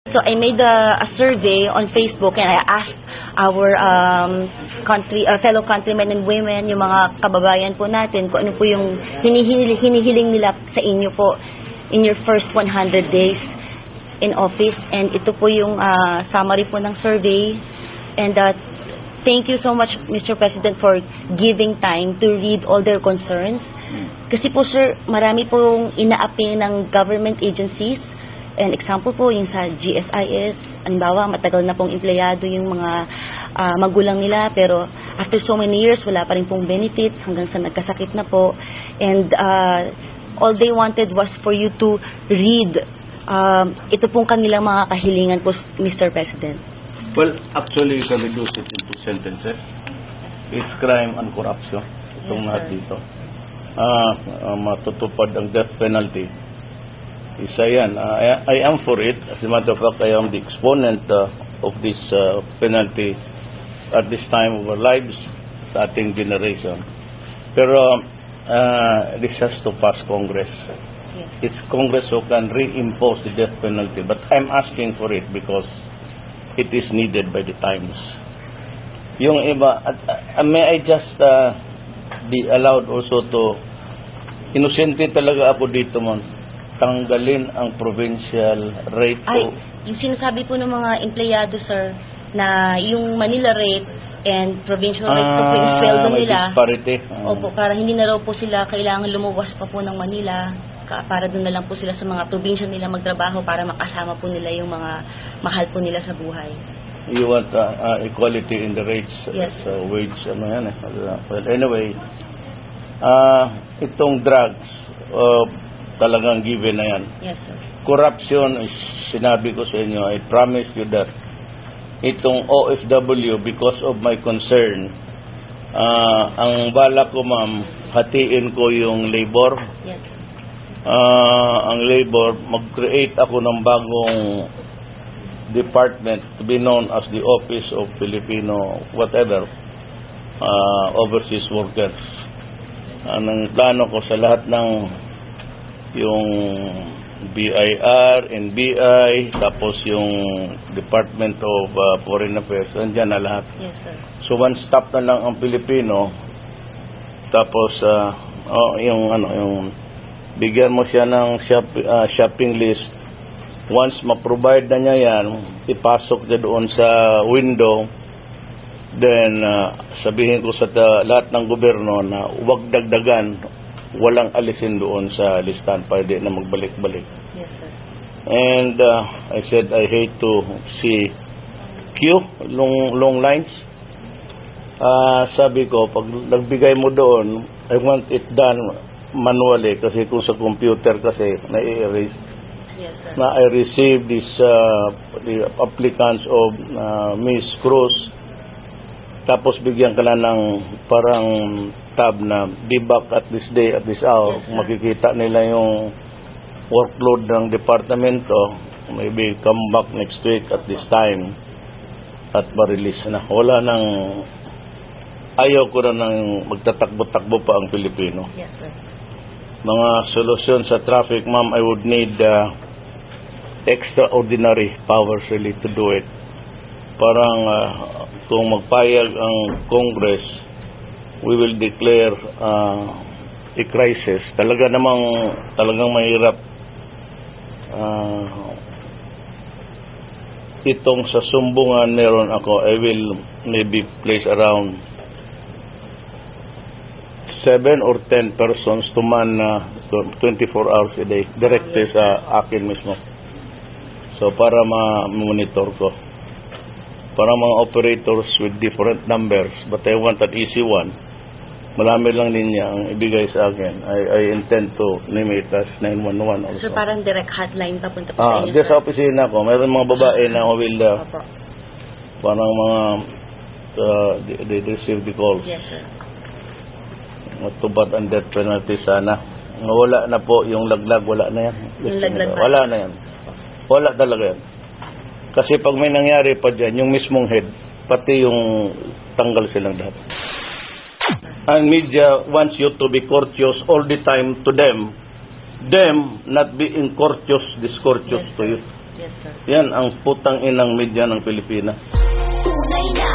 So I made a survey on Facebook and I asked our fellow countrymen and women, yung mga kababayan po natin, kung ano po yung hinihiling nila sa inyo po in your first 100 days in office. And ito po yung summary po ng survey. And thank you so much, Mr. President, for giving time to read all their concerns. Kasi po, sir, marami pong ina-apply ng government agencies. And example po, yung sa GSIS, halimbawa, matagal na pong empleyado yung mga magulang nila, pero after so many years, wala pa rin pong benefits hanggang sa nagkasakit na po. And all they wanted was for you to read ito pong kanilang mga kahilingan po, Mr. President. Well, actually, you can reduce it into sentences. It's crime and corruption. Itong lahat dito. Matutupad ang death penalty. Isa yan. I am for it. As a matter of fact, I am the exponent of this penalty at this time of our lives sa ating generation. Pero this has to pass Congress. It's Congress who can reimpose the death penalty. But I'm asking for it because it is needed by the times. Yung iba, may I just be allowed also to, inosente talaga ako dito, man, tanggalin ang provincial rate po. Yung sinasabi po ng mga empleyado, sir, na yung Manila rate and provincial rate po yung sweldo nila. Disparity. Opo, para hindi na raw po sila kailangan lumuwas pa po ng Manila, para doon na lang po sila sa mga probinsya nila magtrabaho para makasama po nila yung mga mahal po nila sa buhay. You want equality in the rates, yes, wage, ano yan eh. Well, anyway, itong drugs, talagang given na yan. Yes, sir. Corruption, sinabi ko sa inyo, I promise you that itong OFW, because of my concern, ang bala ko, ma'am, hatiin ko yung labor. Yes. Ang labor, mag-create ako ng bagong department to be known as the Office of Filipino whatever, overseas workers. Anong plano ko sa lahat ng yung BIR, NBI, tapos yung Department of Foreign Affairs, andyan na lahat. Yes, sir. So one stop na lang ang Pilipino, tapos yung bigyan mo siya ng shopping list. Once ma-provide na niya yan, ipasok niya doon sa window, then sabihin ko sa lahat ng gobyerno na huwag dagdagan, walang alisin doon sa listahan, pwede na magbalik-balik. Yes, sir. And I said I hate to see queue, long lines. Sabi ko, pag nagbigay mo doon, I want it done manually kasi kung sa computer kasi na-erase. Yes, sir. Na I received this the applicants of Miss Cruz, tapos bigyan ka na ng parang tab na be back at this day, at this hour. Yes, sir. Makikita nila yung workload ng departamento. Maybe come back next week at this time at ma-release na. Wala nang, ayaw ko na nang magtatakbo-takbo pa ang Pilipino. Yes, sir. Mga solusyon sa traffic, ma'am, I would need extraordinary powers really to do it. Parang kung magpayag ang Congress, we will declare a crisis. Talagang mahirap. Itong sa Sumbungan meron ako, I will maybe place around 7 or 10 persons to man 24 hours a day, direkte sa akin mismo. So para ma-monitor ko. Parang mga operators with different numbers, but I want an easy one. Marami lang niya ang ibigay sa akin. I intend to name it as 911 also. So parang direct hotline papunta po sa inyo, Diyan sa opisina ko, mayroon mga babae na will parang mga they receive the calls. Yes, sir. Matubad ang death penalty sana. Wala na po yung laglag, wala na yan. Yung laglag ba? Wala na yan. Wala talaga yan. Kasi pag may nangyari pa dyan, yung mismong head, pati yung tanggal silang lahat. And media wants you to be courteous all the time to them not being courteous, discourteous to you. Yes, sir. Yan ang putang inang media ng Pilipinas. Tunay na